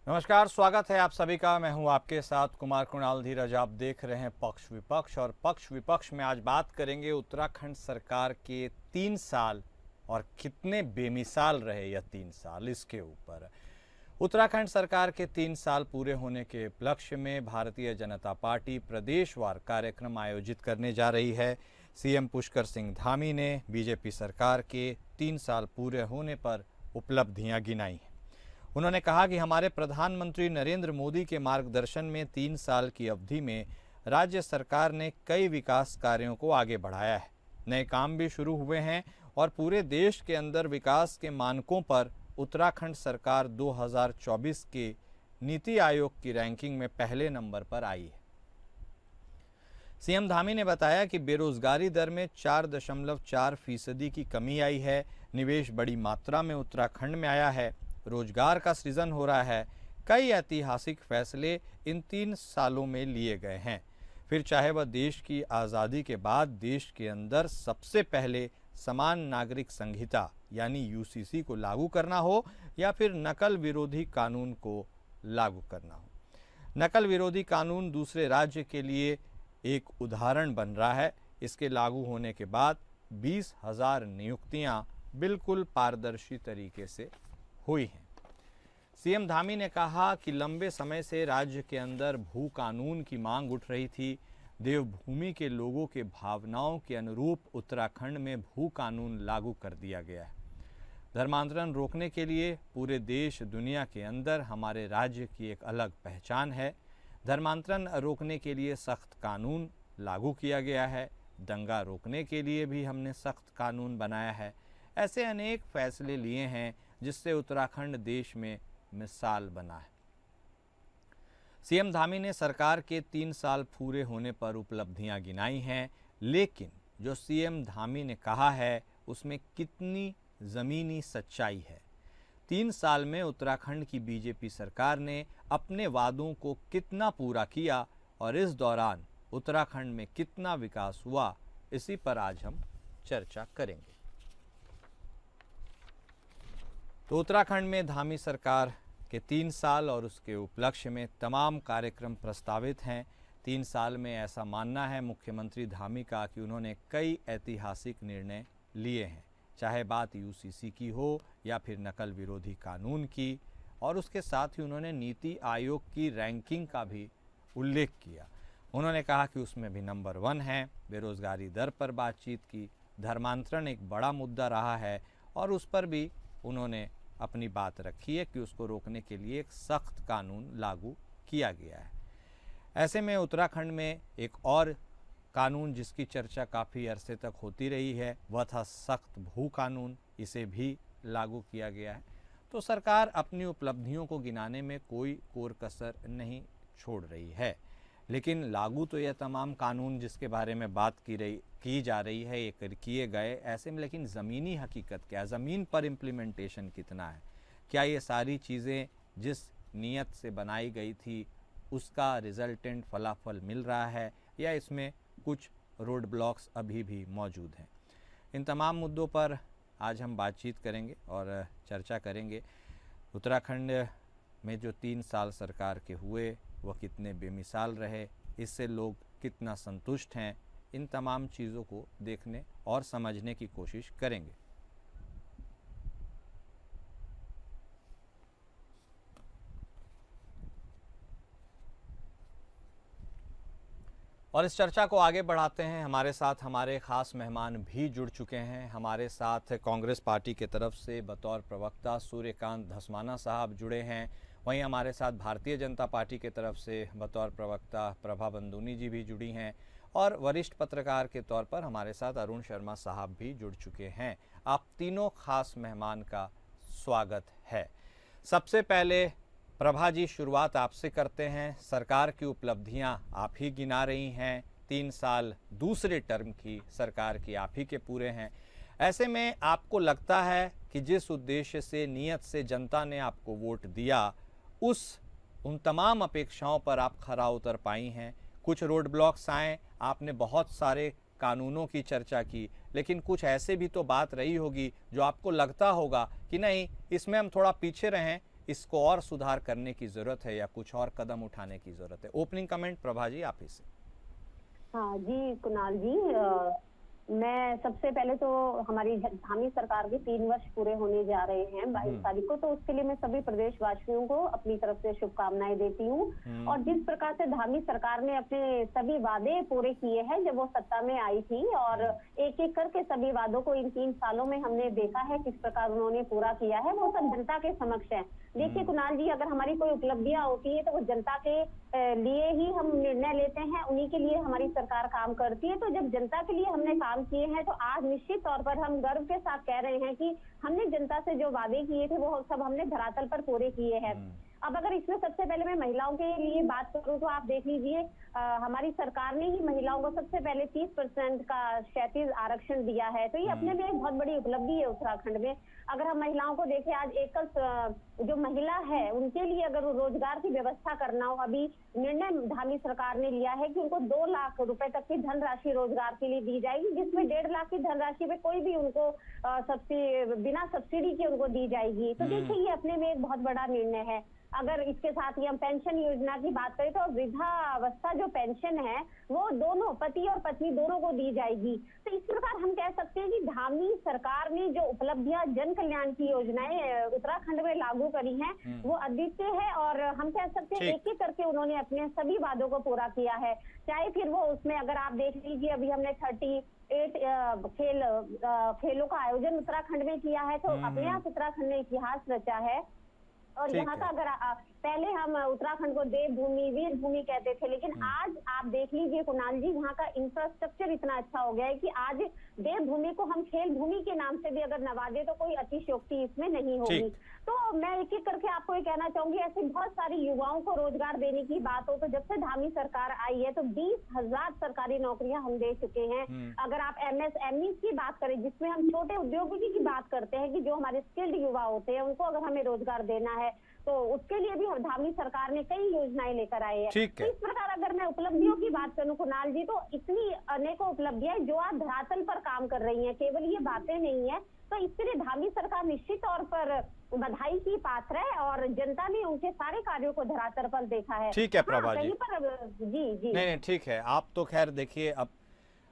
नमस्कार, स्वागत है आप सभी का। मैं हूं आपके साथ कुमार कुणाल धीरज। आप देख रहे हैं पक्ष विपक्ष, और पक्ष विपक्ष में आज बात करेंगे उत्तराखंड सरकार के 3 साल और कितने बेमिसाल रहे यह 3 साल, इसके ऊपर। उत्तराखंड सरकार के 3 साल पूरे होने के उपलक्ष्य में भारतीय जनता पार्टी प्रदेशवार कार्यक्रम आयोजित करने जा रही है। सीएम पुष्कर सिंह धामी ने बीजेपी सरकार के 3 साल पूरे होने पर उपलब्धियां गिनाई हैं। उन्होंने कहा कि हमारे प्रधानमंत्री नरेंद्र मोदी के मार्गदर्शन में 3 साल की अवधि में राज्य सरकार ने कई विकास कार्यों को आगे बढ़ाया है। नए काम भी शुरू हुए हैं और पूरे देश के अंदर विकास के मानकों पर उत्तराखंड सरकार 2024 के नीति आयोग की रैंकिंग में पहले नंबर पर आई है। सीएम धामी ने बताया कि बेरोजगारी दर में 4.4% की कमी आई है। निवेश बड़ी मात्रा में उत्तराखंड में आया है। रोजगार का सृजन हो रहा है। कई ऐतिहासिक फैसले इन 3 सालों में लिए गए हैं। फिर चाहे वह देश की आज़ादी के बाद देश के अंदर सबसे पहले समान नागरिक संहिता यानी यूसीसी को लागू करना हो या फिर नकल विरोधी कानून को लागू करना हो। नकल विरोधी कानून दूसरे राज्य के लिए एक उदाहरण बन रहा है। इसके लागू होने के बाद 20,000 नियुक्तियां बिल्कुल पारदर्शी तरीके से हुई हैं। सीएम धामी ने कहा कि लंबे समय से राज्य के अंदर भू कानून की मांग उठ रही थी। देवभूमि के लोगों के भावनाओं के अनुरूप उत्तराखंड में भू कानून लागू कर दिया गया है। धर्मांतरण रोकने के लिए पूरे देश दुनिया के अंदर हमारे राज्य की एक अलग पहचान है। धर्मांतरण रोकने के लिए सख्त कानून लागू किया गया है। दंगा रोकने के लिए भी हमने सख्त कानून बनाया है। ऐसे अनेक फैसले लिए हैं जिससे उत्तराखंड देश में मिसाल बना है। सीएम धामी ने सरकार के 3 साल पूरे होने पर उपलब्धियां गिनाई हैं, लेकिन जो सीएम धामी ने कहा है उसमें कितनी ज़मीनी सच्चाई है। 3 साल में उत्तराखंड की बीजेपी सरकार ने अपने वादों को कितना पूरा किया और इस दौरान उत्तराखंड में कितना विकास हुआ, इसी पर आज हम चर्चा करेंगे। तो उत्तराखंड में धामी सरकार के 3 साल और उसके उपलक्ष्य में तमाम कार्यक्रम प्रस्तावित हैं। 3 साल में ऐसा मानना है मुख्यमंत्री धामी का कि उन्होंने कई ऐतिहासिक निर्णय लिए हैं, चाहे बात यूसीसी की हो या फिर नकल विरोधी कानून की, और उसके साथ ही उन्होंने नीति आयोग की रैंकिंग का भी उल्लेख किया। उन्होंने कहा कि उसमें भी नंबर 1 है। बेरोजगारी दर पर बातचीत की। धर्मांतरण एक बड़ा मुद्दा रहा है और उस पर भी उन्होंने अपनी बात रखी है कि उसको रोकने के लिए एक सख्त कानून लागू किया गया है। ऐसे में उत्तराखंड में एक और कानून जिसकी चर्चा काफ़ी अरसे तक होती रही है वह था सख्त भू कानून। इसे भी लागू किया गया है। तो सरकार अपनी उपलब्धियों को गिनाने में कोई कोर कसर नहीं छोड़ रही है, लेकिन लागू तो यह तमाम कानून जिसके बारे में बात की जा रही है ये किए गए। ऐसे में लेकिन ज़मीनी हकीकत क्या है, ज़मीन पर इम्प्लीमेंटेशन कितना है, क्या ये सारी चीज़ें जिस नीयत से बनाई गई थी उसका रिजल्टेंट फलाफल मिल रहा है या इसमें कुछ रोड ब्लॉक्स अभी भी मौजूद हैं। इन तमाम मुद्दों पर आज हम बातचीत करेंगे और चर्चा करेंगे। उत्तराखंड में जो 3 साल सरकार के हुए वह कितने बेमिसाल रहे, इससे लोग कितना संतुष्ट हैं, इन तमाम चीज़ों को देखने और समझने की कोशिश करेंगे। और इस चर्चा को आगे बढ़ाते हैं। हमारे साथ हमारे ख़ास मेहमान भी जुड़ चुके हैं। हमारे साथ कांग्रेस पार्टी के तरफ से बतौर प्रवक्ता सूर्यकांत धस्माना साहब जुड़े हैं। वहीं हमारे साथ भारतीय जनता पार्टी के तरफ से बतौर प्रवक्ता प्रभा बंदूनी जी भी जुड़ी हैं और वरिष्ठ पत्रकार के तौर पर हमारे साथ अरुण शर्मा साहब भी जुड़ चुके हैं। आप तीनों खास मेहमान का स्वागत है। सबसे पहले प्रभा जी, शुरुआत आपसे करते हैं। सरकार की उपलब्धियां आप ही गिना रही हैं। 3 साल दूसरे टर्म की सरकार की आप ही के पूरे हैं। ऐसे में आपको लगता है कि जिस उद्देश्य से, नीयत से जनता ने आपको वोट दिया, उन तमाम अपेक्षाओं पर आप खरा उतर पाई हैं? कुछ रोड ब्लॉक्स आए, आपने बहुत सारे कानूनों की चर्चा की, लेकिन कुछ ऐसे भी तो बात रही होगी जो आपको लगता होगा कि नहीं, इसमें हम थोड़ा पीछे रहें, इसको और सुधार करने की जरूरत है या कुछ और कदम उठाने की जरूरत है? ओपनिंग कमेंट प्रभा जी आप ही से। हाँ जी कुणाल जी, मैं सबसे पहले तो हमारी धामी सरकार के 3 वर्ष पूरे होने जा रहे हैं 22 तारीख को, तो उसके लिए मैं सभी प्रदेशवासियों को अपनी तरफ से शुभकामनाएं देती हूँ। और जिस प्रकार से धामी सरकार ने अपने सभी वादे पूरे किए हैं जब वो सत्ता में आई थी, और एक एक करके सभी वादों को इन 3 सालों में हमने देखा है किस प्रकार उन्होंने पूरा किया है, वो सब जनता के समक्ष है। देखिए कुणाल जी, अगर हमारी कोई उपलब्धियां होती है तो वो जनता के लिए ही हम निर्णय लेते हैं, उन्हीं के लिए हमारी सरकार काम करती है। तो जब जनता के लिए हमने काम किए हैं तो आज निश्चित तौर पर हम गर्व के साथ कह रहे हैं कि हमने जनता से जो वादे किए थे वो सब हमने धरातल पर पूरे किए हैं। अब अगर इसमें सबसे पहले मैं महिलाओं के लिए बात करूं तो आप देख लीजिए, हमारी सरकार ने ही महिलाओं को सबसे पहले 30% का क्षैतिज आरक्षण दिया है, तो ये अपने में एक बहुत बड़ी उपलब्धि है उत्तराखंड में। अगर हम महिलाओं को देखें, आज एकल जो महिला है उनके लिए अगर रोजगार की व्यवस्था करना हो, अभी निर्णय धामी सरकार ने लिया है कि उनको 2 लाख रुपए तक की धनराशि रोजगार के लिए दी जाएगी, जिसमें 1.5 लाख की धनराशि पे कोई भी उनको बिना सब्सिडी के उनको दी जाएगी। तो देखिए ये अपने में एक बहुत बड़ा निर्णय है। अगर इसके साथ ही हम पेंशन योजना की बात करें तो वृद्धावस्था जो पेंशन है वो दोनों पति और पत्नी दोनों को दी जाएगी। तो इस प्रकार हम कह सकते हैं कि धामी सरकार ने जो उपलब्धियां जन कल्याण की योजनाएं उत्तराखंड में लागू करी हैं वो अद्वितीय है, और हम कह सकते हैं एक एक करके उन्होंने अपने सभी वादों को पूरा किया है। चाहे फिर वो उसमें अगर आप देख लीजिए, अभी हमने 38 खेलों का आयोजन उत्तराखंड में किया है, तो अपने आप उत्तराखंड ने इतिहास रचा है। और यहाँ का अगर पहले हम उत्तराखंड को देवभूमि वीर भूमि कहते थे, लेकिन आज आप देख लीजिए कुणाल जी, यहाँ का इंफ्रास्ट्रक्चर इतना अच्छा हो गया है कि आज देवभूमि को हम खेल भूमि के नाम से भी अगर नवाजे तो कोई अतिशयोक्ति इसमें नहीं होगी। तो मैं एक एक करके आपको ये कहना चाहूंगी, ऐसे बहुत सारी युवाओं को रोजगार देने की बात हो तो जब से धामी सरकार आई है तो 20,000 सरकारी नौकरियां हम दे चुके हैं। अगर आप MSME की बात करें, जिसमें हम छोटे उद्योगों की बात करते हैं कि जो हमारे स्किल्ड युवा होते हैं उनको अगर हमें रोजगार देना है तो उसके लिए भी धामी सरकार ने कई योजनाएं लेकर आए हैं। तो इस प्रकार अगर मैं उपलब्धियों की बात करूं कुणाल जी, तो इतनी अनेकों उपलब्धियां जो आज धरातल पर काम कर रही हैं, केवल ये बातें नहीं है। तो इसके लिए धामी सरकार निश्चित तौर पर बधाई की पात्र है और जनता ने उनके सारे कार्यों को धरातल पर देखा है। ठीक है प्रभा जी। जी नहीं ठीक है, आप तो खैर देखिए, अब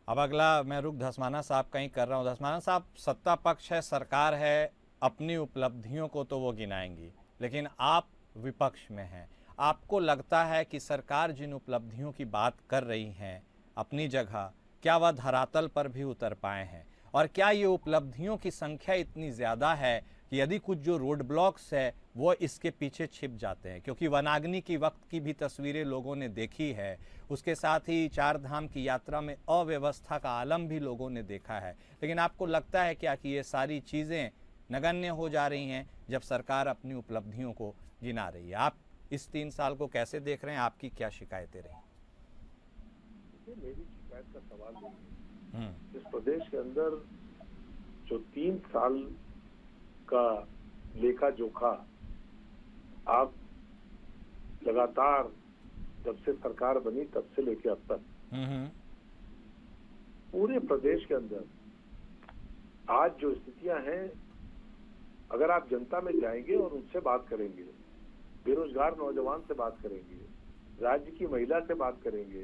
अगला मैं रुख धस्माना साहब कहीं कर रहा हूँ। धस्माना साहब, सत्ता पक्ष है, सरकार है, अपनी उपलब्धियों को तो वो गिनाएंगी, लेकिन आप विपक्ष में हैं। आपको लगता है कि सरकार जिन उपलब्धियों की बात कर रही हैं अपनी जगह, क्या वह धरातल पर भी उतर पाए हैं? और क्या ये उपलब्धियों की संख्या इतनी ज़्यादा है कि यदि कुछ जो रोड ब्लॉक्स है वो इसके पीछे छिप जाते हैं? क्योंकि वनाग्नि की वक्त की भी तस्वीरें लोगों ने देखी है, उसके साथ ही 4 धाम की यात्रा में अव्यवस्था का आलम भी लोगों ने देखा है। लेकिन आपको लगता है क्या कि ये सारी चीज़ें नगण्य हो जा रही हैं जब सरकार अपनी उपलब्धियों को गिना रही है? आप इस 3 साल को कैसे देख रहे हैं? आपकी क्या शिकायतें रही? मेरी शिकायत का सवाल नहीं है। इस प्रदेश के अंदर जो 3 साल का लेखा जोखा आप लगातार जब से सरकार बनी तब से लेके अब तक पूरे प्रदेश के अंदर आज जो स्थितियां हैं, अगर आप जनता में जाएंगे और उनसे बात करेंगे, बेरोजगार नौजवान से बात करेंगे, राज्य की महिला से बात करेंगे,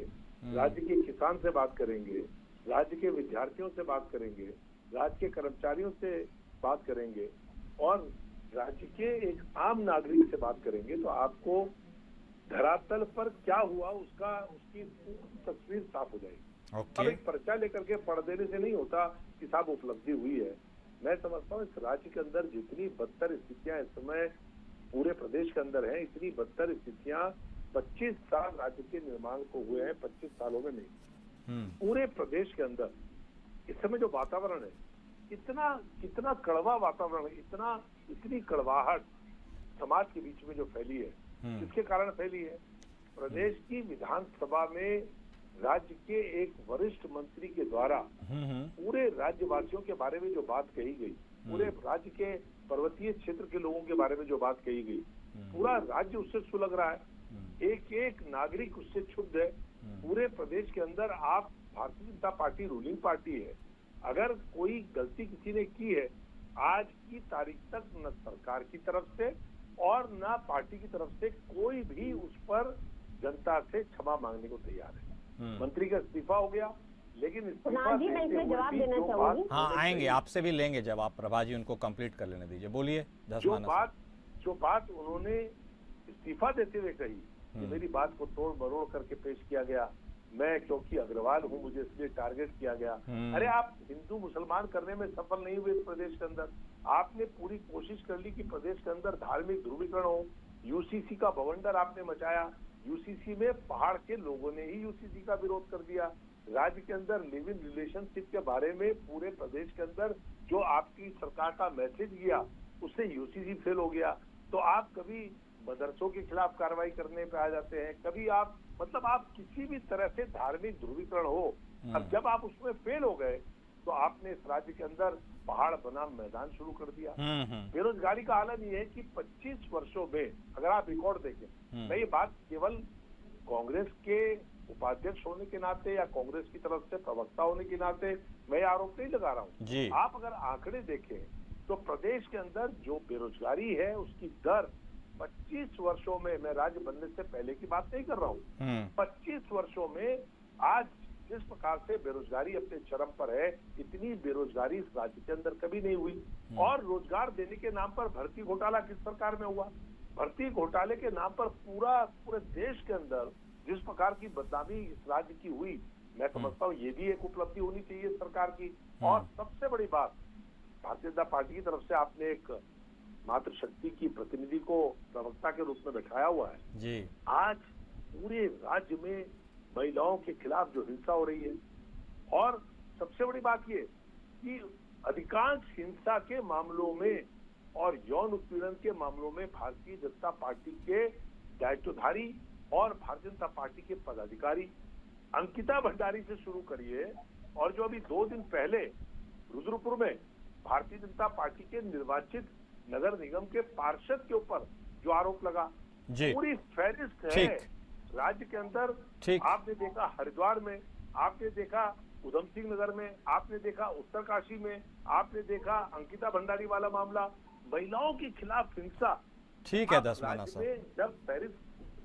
राज्य के किसान से बात करेंगे, राज्य के विद्यार्थियों से बात करेंगे, राज्य के कर्मचारियों से बात करेंगे और राज्य के एक आम नागरिक से बात करेंगे, तो आपको धरातल पर क्या हुआ उसकी तस्वीर साफ हो जाएगी। अब एक पर्चा लेकर के पढ़ देने से नहीं होता कि साहब उपलब्धि हुई है। मैं समझता हूँ इस राज्य के अंदर जितनी बदतर स्थितियां इस समय पूरे प्रदेश के अंदर हैं, इतनी बदतर स्थितियां 25 साल राज्य के निर्माण को हुए हैं, 25 सालों में नहीं। पूरे प्रदेश के अंदर इस समय जो वातावरण है, कितना कड़वा वातावरण है, इतनी कड़वाहट समाज के बीच में जो फैली है, किसके कारण फैली है? प्रदेश की विधानसभा में राज्य के एक वरिष्ठ मंत्री के द्वारा पूरे राज्यवासियों के बारे में जो बात कही गई, पूरे राज्य के पर्वतीय क्षेत्र के लोगों के बारे में जो बात कही गई, पूरा राज्य उससे सुलग रहा है, एक एक नागरिक उससे क्षुब्ध है। पूरे प्रदेश के अंदर आप Bharatiya Janata party ruling party है, अगर कोई गलती किसी ने की है आज की तारीख तक न सरकार की तरफ से और ना पार्टी की तरफ से कोई भी उस पर जनता से क्षमा मांगने को तैयार है। मंत्री का इस्तीफा हो गया, लेकिन इस्तीफा कुणाल जी, मैं देते इसमें हुए जवाब भी देना जो चाहूंगी। बात हाँ, होनी आएंगे, चाहिए, आपसे भी लेंगे जवाब। प्रभा जी, उनको कंप्लीट कर लेने दीजिए। बोलिए धसमाना साहब। जो बात उन्होंने इस्तीफा देते हुए कही कि मेरी बात को तोड़ मरोड़ करके पेश किया गया, मैं क्योंकि अग्रवाल हूं मुझे इसलिए टारगेट किया गया। अरे आप हिंदू मुसलमान करने में सफल नहीं हुए इस प्रदेश के अंदर। आपने पूरी कोशिश कर ली कि प्रदेश के अंदर धार्मिक ध्रुवीकरण हो। यूसीसी का बवंडर आपने मचाया। यूसीसी में पहाड़ के लोगों ने ही यूसीसी का विरोध कर दिया। राज्य के अंदर लिव इन रिलेशनशिप के बारे में पूरे प्रदेश के अंदर जो आपकी सरकार का मैसेज गया, उससे यूसीसी फेल हो गया। तो आप कभी मदरसों के खिलाफ कार्रवाई करने पे आ जाते हैं, कभी आप मतलब आप किसी भी तरह से धार्मिक ध्रुवीकरण हो। अब जब आप उसमें फेल हो गए तो आपने इस राज्य के अंदर पहाड़ बनाम मैदान शुरू कर दिया। बेरोजगारी का आलम ये है कि 25 वर्षों में अगर आप रिकॉर्ड देखें, मैं ये बात केवल कांग्रेस के उपाध्यक्ष होने के नाते या कांग्रेस की तरफ से प्रवक्ता होने के नाते मैं ये आरोप नहीं लगा रहा हूँ। आप अगर आंकड़े देखें तो प्रदेश के अंदर जो बेरोजगारी है उसकी दर 25 वर्षों में, मैं राज्य बनने से पहले की बात नहीं कर रहा हूँ, 25 वर्षों में आज जिस प्रकार से बेरोजगारी अपने चरम पर है, इतनी बेरोजगारी इस राज्य के अंदर कभी नहीं हुई। और रोजगार देने के नाम पर भर्ती घोटाला किस सरकार में हुआ? भर्ती घोटाले के नाम पर पूरे देश के अंदर जिस प्रकार की बदनामी इस राज्य की हुई, मैं समझता हूँ ये भी एक उपलब्धि होनी चाहिए सरकार की। और सबसे बड़ी बात, भारतीय जनता पार्टी की तरफ से आपने एक मातृशक्ति की प्रतिनिधि को प्रवक्ता के रूप में बैठाया हुआ है जी। आज पूरे राज्य में महिलाओं के खिलाफ जो हिंसा हो रही है, और सबसे बड़ी बात ये कि अधिकांश हिंसा के मामलों में और यौन उत्पीड़न के मामलों में भारतीय जनता पार्टी के दायित्वधारी और भारतीय जनता पार्टी के पदाधिकारी, अंकिता भंडारी से शुरू करिए, और जो अभी 2 दिन पहले रुद्रपुर में भारतीय जनता पार्टी के निर्वाचित नगर निगम के पार्षद के ऊपर जो आरोप लगा, पूरी फहरिस्त है राज्य के अंदर। आपने देखा हरिद्वार में, आपने देखा उधम सिंह नगर में, आपने देखा उत्तरकाशी में, आपने देखा अंकिता भंडारी वाला मामला, महिलाओं के खिलाफ हिंसा। ठीक है धसमाना साहब, जब फहरिस्त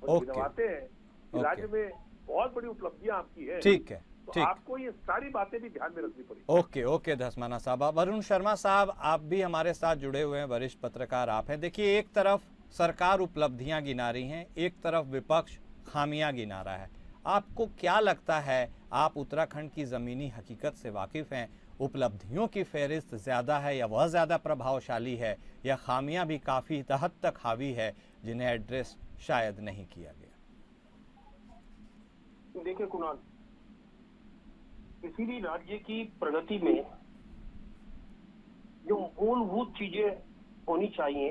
गिनवाते हैं राज्य में बहुत बड़ी उपलब्धियां आपकी है, ठीक है, तो आपको ये सारी बातें भी ध्यान में रखनी पड़ेगी। ओके धसमाना साहब। अब अरुण शर्मा साहब, आप भी हमारे साथ जुड़े हुए हैं, वरिष्ठ पत्रकार आप हैं। देखिए, एक तरफ सरकार उपलब्धियां गिना रही है, एक तरफ विपक्ष खामियां गिना रहा है। आपको क्या लगता है, आप उत्तराखंड की जमीनी हकीकत से वाकिफ हैं, उपलब्धियों की फहरिस्त ज्यादा है या वह ज्यादा प्रभावशाली है, या खामियां भी काफी हद तक हावी है जिन्हें एड्रेस शायद नहीं किया गया? देखिए कुणाल, किसी भी राज्य की प्रगति में जो मूलभूत चीजें होनी चाहिए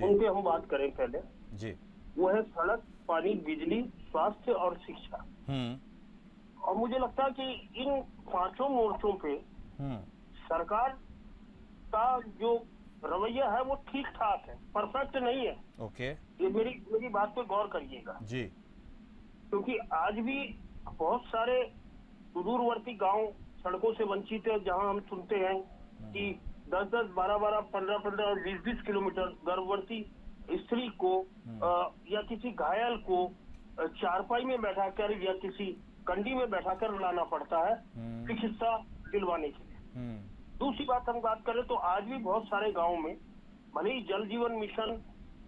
उन पे हम बात करें पहले जी। वो है सड़क, पानी, बिजली, स्वास्थ्य और शिक्षा। और मुझे लगता है कि इन 5 मोर्चों पे सरकार का जो रवैया है वो ठीक ठाक है, परफेक्ट नहीं है। ओके, ये मेरी बात पे गौर करिएगा जी, क्योंकि आज भी बहुत सारे सुदूरवर्ती गांव सड़कों से वंचित है, जहां हम सुनते हैं कि 10-10, 12-12, 15-15 और 20-20 किलोमीटर गर्भवती स्त्री को या किसी घायल को चारपाई में बैठाकर या किसी कंडी में बैठाकर लाना पड़ता है चिकित्सा दिलवाने के लिए। दूसरी बात हम बात करें तो आज भी बहुत सारे गाँव में भले ही जल जीवन मिशन,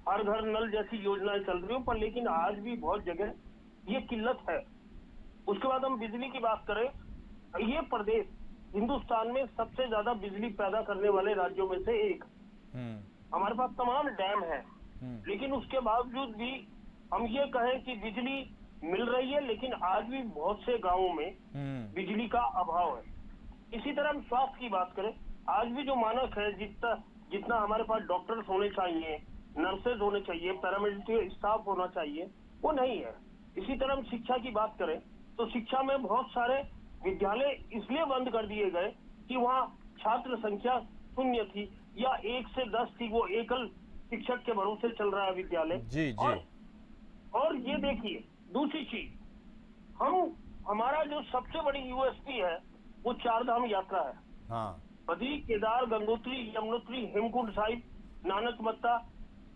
हर घर नल जैसी योजनाएं चल रही हो, पर लेकिन आज भी बहुत जगह ये किल्लत है। उसके बाद हम बिजली की बात करें, ये प्रदेश हिंदुस्तान में सबसे ज्यादा बिजली पैदा करने वाले राज्यों में से एक। हमारे पास तमाम डैम है, लेकिन उसके बावजूद भी हम ये कहें कि बिजली मिल रही है, लेकिन आज भी बहुत से गांवों में बिजली का अभाव है। इसी तरह हम स्वास्थ्य की बात करें, आज भी जो मानक है, जितना हमारे पास डॉक्टर्स होने चाहिए, नर्सेज होने चाहिए, पैरामेडिकल स्टाफ होना चाहिए, वो नहीं है। इसी तरह हम शिक्षा की बात करें तो शिक्षा में बहुत सारे विद्यालय इसलिए बंद कर दिए गए कि वहाँ छात्र संख्या 0 थी या 1 से 10 थी, वो एकल शिक्षक के भरोसे चल रहा है विद्यालय जी। और ये देखिए, दूसरी चीज, हमारा जो सबसे बड़ी यूएसपी है वो 4 धाम यात्रा है। बद्री, केदार, गंगोत्री, यमुनोत्री, हेमकुंड साहिब, नानक मत्ता,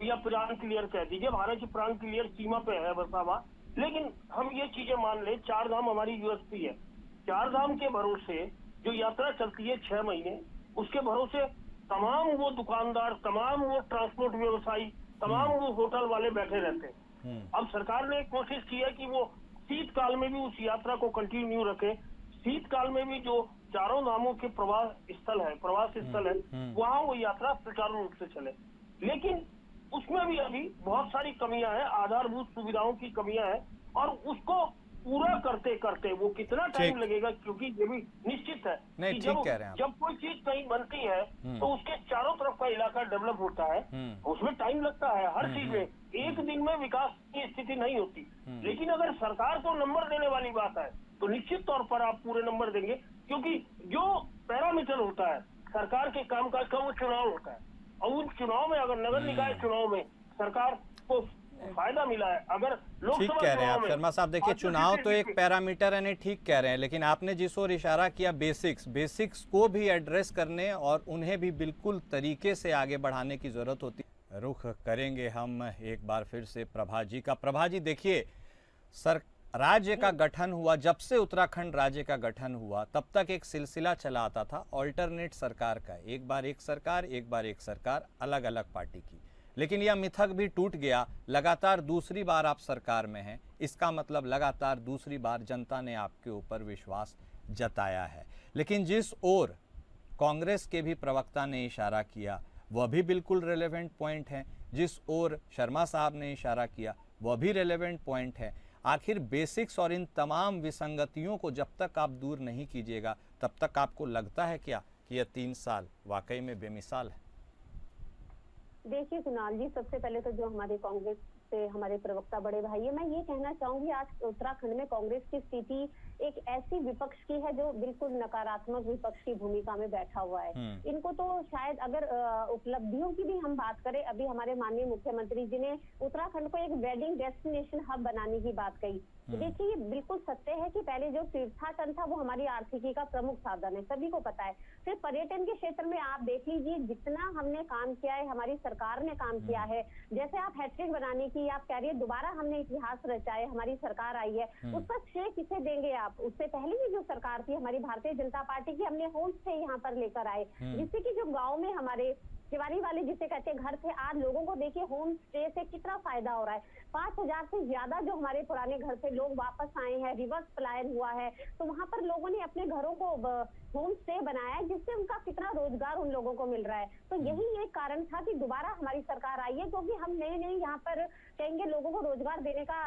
या प्राण क्लियर कह दीजिए, भारत की प्राण क्लियर सीमा पे है बसा हुआ। लेकिन हम ये चीजें मान ले, 4 धाम हमारी यूएसपी है। 4 धाम के भरोसे जो यात्रा चलती है 6 महीने, उसके भरोसे तमाम वो दुकानदार, तमाम वो ट्रांसपोर्ट व्यवसायी, तमाम वो होटल वाले बैठे रहते हैं। अब सरकार ने कोशिश की है कि वो शीतकाल में भी उस यात्रा को कंटिन्यू रखे। शीतकाल में भी जो 4 धामों के प्रवास स्थल है वहाँ वो यात्रा सुचारू रूप से चले। लेकिन उसमें भी अभी बहुत सारी कमियां हैं, आधारभूत सुविधाओं की कमियां हैं, और उसको पूरा करते करते वो कितना टाइम लगेगा, क्योंकि ये भी निश्चित है नहीं, कि ठीक कह रहे हैं आप। जब कोई चीज कहीं बनती है तो उसके चारों तरफ का इलाका डेवलप होता है, उसमें टाइम लगता है। हर चीज में एक दिन में विकास की स्थिति नहीं होती। लेकिन अगर सरकार को नंबर देने वाली बात है तो निश्चित तौर पर आप पूरे नंबर देंगे, क्योंकि जो पैरामीटर होता है सरकार के कामकाज का वो चुनाव होता है, और उन चुनाव में अगर नगर निकाय चुनाव में सरकार को फायदा मिला है, अगर ठीक लोकसभा कह रहे हैं आप चुनाव में शर्मा साहब। देखिए, चुनाव तो एक पैरामीटर है, नहीं ठीक कह रहे हैं, लेकिन आपने जिस ओर इशारा किया बेसिक्स को भी एड्रेस करने और उन्हें भी बिल्कुल तरीके से आगे बढ़ाने की जरूरत होती है। रुख करेंगे हम एक बार फिर से प्रभा जी का। प्रभा जी, देखिए, राज्य का गठन हुआ, जब से उत्तराखंड राज्य का गठन हुआ तब तक एक सिलसिला चला आता था ऑल्टरनेट सरकार का, एक बार एक सरकार, अलग अलग पार्टी की। लेकिन यह मिथक भी टूट गया, लगातार दूसरी बार आप सरकार में हैं, इसका मतलब लगातार दूसरी बार जनता ने आपके ऊपर विश्वास जताया है। लेकिन जिस ओर कांग्रेस के भी प्रवक्ता ने इशारा किया वह भी बिल्कुल रेलेवेंट पॉइंट है, जिस ओर शर्मा साहब ने इशारा किया वह भी रेलेवेंट पॉइंट है। आखिर बेसिक्स और इन तमाम विसंगतियों को जब तक आप दूर नहीं कीजिएगा तब तक आपको लगता है क्या कि यह 3 साल वाकई में बेमिसाल है? देखिए कुणाल जी, सबसे पहले तो जो हमारे कांग्रेस से हमारे प्रवक्ता बड़े भाई है, मैं ये कहना चाहूंगी आज उत्तराखंड में कांग्रेस की स्थिति एक ऐसी विपक्ष की है जो बिल्कुल नकारात्मक विपक्ष की भूमिका में बैठा हुआ है। इनको तो शायद अगर उपलब्धियों की भी हम बात करें, अभी हमारे माननीय मुख्यमंत्री जी ने उत्तराखंड को एक वेडिंग डेस्टिनेशन हब बनाने की बात कही। देखिए, ये बिल्कुल सत्य है कि पहले जो तीर्थाटन था वो हमारी आर्थिकी का प्रमुख साधन है, सभी को पता है। फिर पर्यटन के क्षेत्र में आप देख लीजिए जितना हमने काम किया है, हमारी सरकार ने काम किया है। जैसे आप हैट्रिक बनाने की आप कह रही है, दोबारा हमने इतिहास रचा है, हमारी सरकार आई है, उसका श्रेय किसे देंगे आप? उससे पहले भी जो सरकार थी हमारी भारतीय जनता पार्टी की, हमने होम स्टे यहाँ पर लेकर आए, जिससे कि जो गाँव में हमारे तिवारी वाले जिसे कहते हैं घर थे, आज लोगों को देखिए होम स्टे से कितना फायदा हो रहा है। 5000 से ज्यादा जो हमारे पुराने घर से लोग वापस आए हैं, रिवर्स पलायन हुआ है, तो वहां पर लोगों ने अपने घरों को होम स्टे बनाया है, जिससे उनका कितना रोजगार उन लोगों को मिल रहा है। तो यही एक कारण था कि दोबारा हमारी सरकार आई है, क्योंकि हम नए नए यहाँ पर कहेंगे लोगों को रोजगार देने का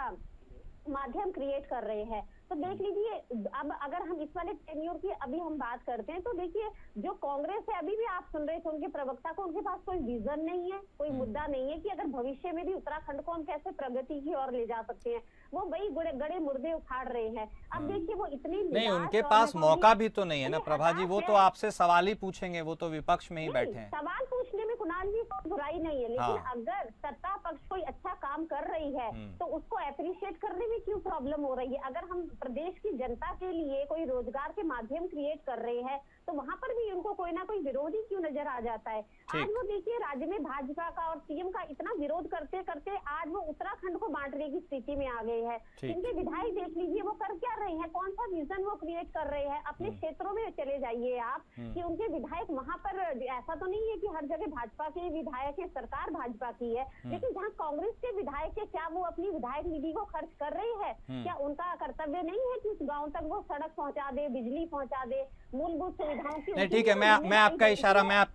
माध्यम क्रिएट कर रहे हैं। तो देख लीजिए, अब अगर हम इस वाले टेन्योर की अभी हम बात करते हैं तो देखिए जो कांग्रेस है, अभी भी आप सुन रहे थे उनके प्रवक्ता को, उनके पास कोई विजन नहीं है, कोई मुद्दा नहीं है कि अगर भविष्य में भी उत्तराखंड को हम कैसे प्रगति की ओर ले जा सकते हैं। वो वही गड़े मुर्दे उखाड़ रहे हैं। अब देखिए वो इतनी नहीं, उनके पास मौका भी तो नहीं है ना प्रभा जी, वो तो आपसे सवाल ही पूछेंगे, वो तो विपक्ष में ही बैठे हैं। सवाल पूछने में कुणाल जी कोई बुराई नहीं है, लेकिन अगर सत्ता पक्ष कोई अच्छा काम कर रही है तो उसको अप्रिशिएट करने में क्यों प्रॉब्लम हो रही है? अगर हम प्रदेश की जनता के लिए कोई रोजगार के माध्यम क्रिएट कर रहे हैं तो वहां पर भी उनको कोई ना कोई विरोधी क्यों नजर आ जाता है? आज वो देखिए राज्य में भाजपा का और सीएम का इतना विरोध करते करते आज वो उत्तराखंड को बांटने की स्थिति में आ गए हैं। इनके विधायक देख लीजिए वो कर क्या रहे हैं, कौन सा विजन वो क्रिएट कर रहे हैं। अपने क्षेत्रों में चले जाइए आप कि उनके विधायक वहां पर, ऐसा तो नहीं है कि हर जगह भाजपा के विधायक है, सरकार भाजपा की है, लेकिन जहाँ कांग्रेस के विधायक है, क्या वो अपनी विधायक निधि को खर्च कर रहे हैं? क्या उनका कर्तव्य नहीं है कि उस गाँव तक वो सड़क पहुँचा दे, बिजली पहुँचा दे, मूलभूत सुविधाओं की? नहीं, ठीक है, मैं आपका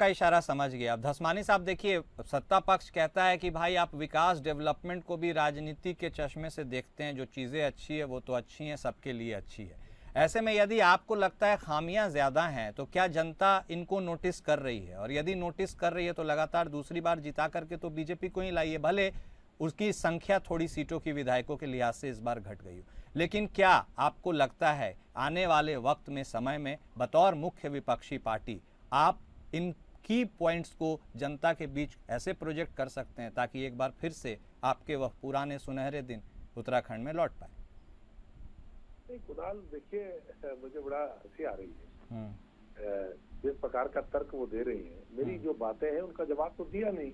इशारा समझ गया। अब धसमानी साहब देखिए, सत्ता पक्ष कहता है कि भाई आप विकास डेवलपमेंट को भी राजनीति के चश्मे से देखते हैं, जो चीजें अच्छी है वो तो अच्छी हैं, सबके लिए अच्छी है। ऐसे में यदि आपको लगता है खामियां ज्यादा हैं तो क्या जनता इनको नोटिस कर रही है? और यदि नोटिस कर रही है तो लगातार दूसरी बार जिता करके तो बीजेपी को ही लाइए, भले उसकी संख्या थोड़ी सीटों की विधायकों के लिहाज से इस बार घट गई हो, लेकिन क्या आपको लगता है आने वाले वक्त में, समय में, बतौर मुख्य विपक्षी पार्टी आप इन की पॉइंट्स को जनता के बीच ऐसे प्रोजेक्ट कर सकते हैं ताकि एक बार फिर से आपके वह पुराने सुनहरे दिन उत्तराखंड में लौट पाए? कुणाल, देखिए मुझे बड़ा हंसी आ रही है जिस प्रकार का तर्क वो दे रही हैं, मेरी जो बातें हैं उनका जवाब तो दिया नहीं।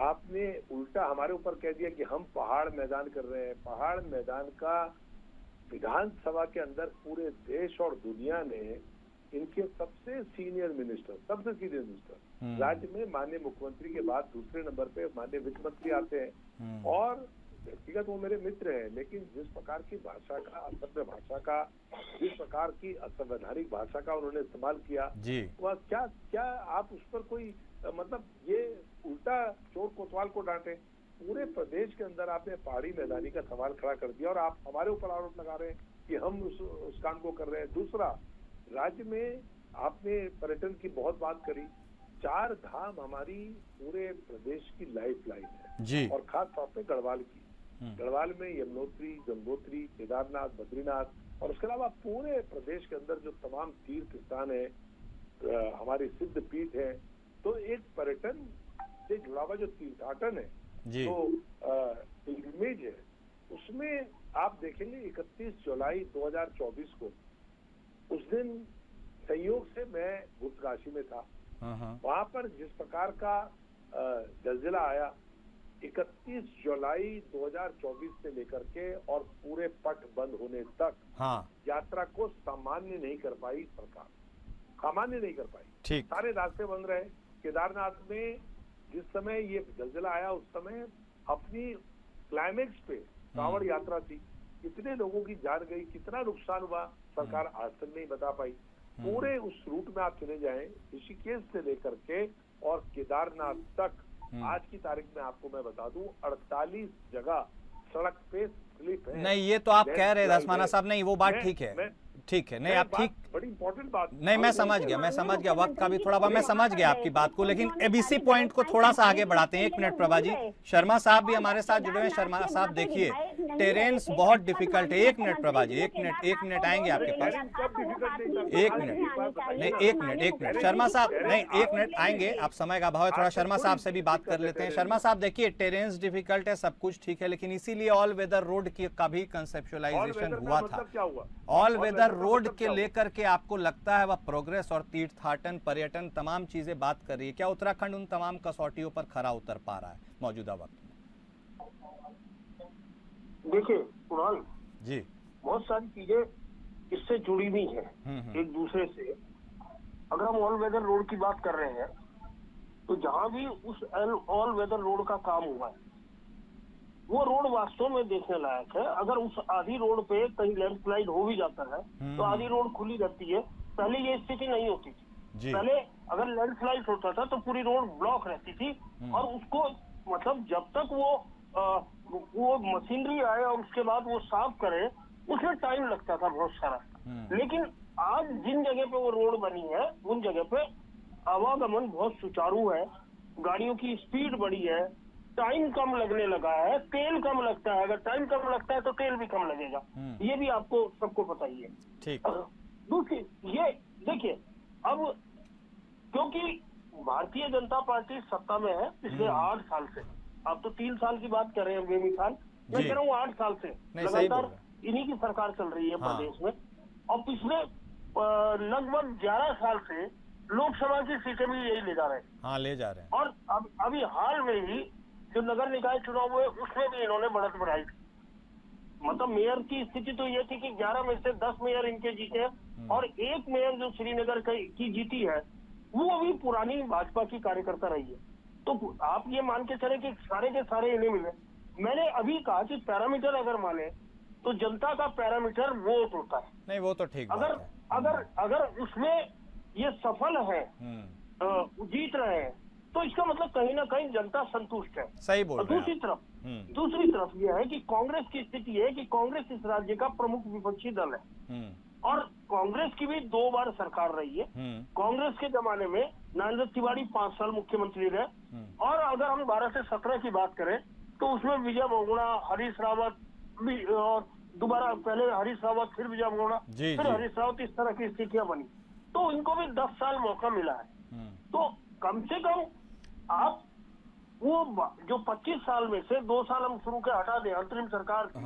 आपने उल्टा हमारे ऊपर कह दिया कि हम पहाड़ मैदान कर रहे हैं। पहाड़ मैदान का विधानसभा के अंदर पूरे देश और दुनिया ने इनके सबसे सीनियर मिनिस्टर राज्य में माननीय मुख्यमंत्री के बाद दूसरे नंबर पे माननीय वित्त मंत्री आते हैं। और व्यक्तिगत वो मेरे मित्र हैं, लेकिन जिस प्रकार की भाषा का, असभ्य भाषा का, जिस प्रकार की असंवैधानिक भाषा का उन्होंने इस्तेमाल किया, वह क्या आप उस पर कोई मतलब ये उल्टा चोर कोतवाल को डांटे। पूरे प्रदेश के अंदर आपने पहाड़ी मैदानी का सवाल खड़ा कर दिया और आप हमारे ऊपर आरोप लगा रहे हैं कि हम उस काम को कर रहे हैं। दूसरा, राज्य में आपने पर्यटन की बहुत बात करी। 4 धाम हमारी पूरे प्रदेश की लाइफ लाइन है जी। और खास तौर पे गढ़वाल की। गढ़वाल में यमुनोत्री, गंगोत्री, केदारनाथ, बद्रीनाथ और उसके अलावा पूरे प्रदेश के अंदर जो तमाम तीर्थ स्थान है, हमारी सिद्ध पीठ है, तो एक पर्यटन से जुड़ा हुआ जो तीर्थाटन है, तो पिलग्रिमेज है, उसमें आप देखेंगे 31 जुलाई 2024 को, उस दिन संयोग से मैं गुप्तकाशी में था। वहां पर जिस प्रकार का जलजिला आया, 31 जुलाई 2024 से लेकर के और पूरे पट बंद होने तक यात्रा को सामान्य नहीं कर पाई सरकार, सामान्य नहीं कर पाई। सारे रास्ते बंद रहे। केदारनाथ में जिस समय ये जलजिला आया उस समय अपनी क्लाइमेक्स पे कांवड़ यात्रा थी, कितने लोगों की जान गई, कितना नुकसान हुआ, सरकार आज तक नहीं बता पाई। पूरे उस रूट में आप चले जाएं, ऋषिकेश से लेकर के और केदारनाथ तक, आज की तारीख में आपको मैं बता दूं 48 जगह सड़क पे स्लिप है। नहीं, ये तो आप कह रहे धस्माना साहब, नहीं वो बात ठीक है, ठीक है, नहीं आप ठीक, बड़ी इंपॉर्टेंट बात, नहीं मैं समझ गया, वक्त का भी थोड़ा, मैं समझ गया आपकी बात को, लेकिन एबीसी पॉइंट को थोड़ा सा आगे बढ़ाते हैं। 1 मिनट प्रभा जी, शर्मा साहब भी हमारे साथ जुड़े हैं। शर्मा साहब देखिए, टेरेंस बहुत डिफिकल्ट है। 1 मिनट प्रभा जी, 1 मिनट आएंगे आपके पास। 1 मिनट, नहीं 1 मिनट शर्मा साहब, नहीं 1 मिनट आएंगे, आप समय का अभाव है, थोड़ा शर्मा साहब से भी बात कर लेते हैं। शर्मा साहब देखिए, टेरेंस डिफिकल्ट है, सब कुछ ठीक है, लेकिन इसीलिए ऑल वेदर रोड का भी कंसेप्चुअलाइजेशन हुआ था। ऑल वेदर रोड के लेकर के आपको लगता है वह प्रोग्रेस और तीर्थाटन, पर्यटन, तमाम चीजें बात कर रही है, क्या उत्तराखंड उन तमाम कसौटियों पर खरा उतर पा रहा है मौजूदा वक्त में? देखिए कुणाल जी, बहुत सारी चीजें इससे जुड़ी हुई हैं एक दूसरे से। अगर हम ऑल वेदर रोड की बात कर रहे हैं, तो जहां भी उस ऑल वेदर रोड का काम हुआ है, वो रोड वास्तव में देखने लायक है। अगर उस आधी रोड पे कहीं लैंडस्लाइड हो भी जाता है तो आधी रोड खुली रहती है। पहले ये स्थिति नहीं होती थी। पहले अगर लैंडस्लाइड होता था तो पूरी रोड ब्लॉक रहती थी और उसको मतलब जब तक वो मशीनरी आए और उसके बाद वो साफ करे, उसमें टाइम लगता था बहुत सारा। लेकिन आज जिन जगह पे वो रोड बनी है, उन जगह पे आवागमन बहुत सुचारू है, गाड़ियों की स्पीड बढ़ी है, टाइम कम लगने लगा है, तेल कम लगता है। अगर टाइम कम लगता है तो तेल भी कम लगेगा, ये भी आपको सबको पता ही है। ठीक। दूसरी ये देखिए, अब क्योंकि भारतीय जनता पार्टी सत्ता में है पिछले 8 साल से, आप तो 3 साल की बात कर रहे हैं बेमिसाल, मैं कह रहा हूँ 8 साल से लगातार इन्हीं की सरकार चल रही है प्रदेश में। और पिछले लगभग 11 साल से लोकसभा की सीटें भी यही ले जा रहे हैं। ले जा रहे हैं। और अभी हाल में ही जो नगर निकाय चुनाव हुए उसमें भी इन्होंने बढ़त बढ़ाई। मतलब मेयर की स्थिति तो ये थी कि 11 में से 10 मेयर इनके जीते और एक मेयर जो श्रीनगर की जीती है वो अभी पुरानी भाजपा की कार्यकर्ता रही है। तो आप ये मान के चले कि सारे के सारे इन्हें मिले। मैंने अभी कहा कि पैरामीटर अगर माने तो जनता का पैरामीटर वोट होता है। नहीं वो तो ठीक अगर अगर अगर उसमें ये सफल है, जीत रहे हैं, तो इसका मतलब कहीं ना कहीं जनता संतुष्ट है। सही बोल रहे हैं। दूसरी तरफ यह है कि कांग्रेस की स्थिति है कि कांग्रेस इस राज्य का प्रमुख विपक्षी दल है और कांग्रेस की भी 2 बार सरकार रही है। कांग्रेस के जमाने में नरेंद्र तिवारी 5 साल मुख्यमंत्री रहे और अगर हम 12 से 17 की बात करें तो उसमें विजय बहुगुणा, हरीश रावत भी, और दोबारा पहले हरीश रावत फिर विजय बहुगुणा फिर हरीश रावत, इस तरह की स्थितियां बनी। तो इनको भी 10 साल मौका मिला है। तो कम से कम आप वो जो 25 साल में से 2 साल हम शुरू के हटा दें अंतरिम सरकार की,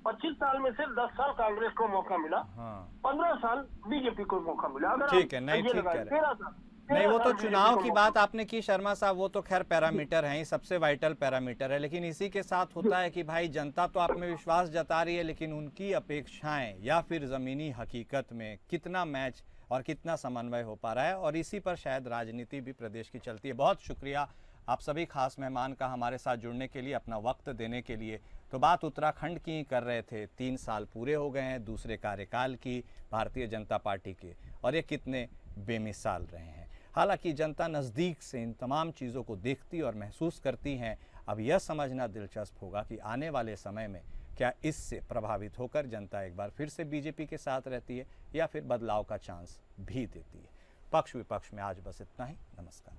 25 साल में से 10 साल कांग्रेस को मौका मिला, हाँ 15 साल बीजेपी को मौका मिला। अगर ठीक है, नहीं ठीक कह रहे हैं। नहीं वो तो चुनाव की बात आपने की शर्मा साहब, वो तो खैर पैरामीटर है ही, सबसे वाइटल पैरामीटर है, लेकिन इसी के साथ होता है कि भाई जनता तो आप में विश्वास जता रही है, लेकिन उनकी अपेक्षाएं या फिर जमीनी हकीकत में कितना मैच और कितना समन्वय हो पा रहा है, और इसी पर शायद राजनीति भी प्रदेश की चलती है। बहुत शुक्रिया आप सभी खास मेहमान का हमारे साथ जुड़ने के लिए, अपना वक्त देने के लिए। तो बात उत्तराखंड की कर रहे थे, 3 साल पूरे हो गए हैं दूसरे कार्यकाल की भारतीय जनता पार्टी के, और ये कितने बेमिसाल रहे हैं। हालांकि जनता नज़दीक से इन तमाम चीज़ों को देखती और महसूस करती हैं। अब यह समझना दिलचस्प होगा कि आने वाले समय में क्या इससे प्रभावित होकर जनता एक बार फिर से बीजेपी के साथ रहती है या फिर बदलाव का चांस भी देती है। पक्ष विपक्ष में आज बस इतना ही। नमस्कार।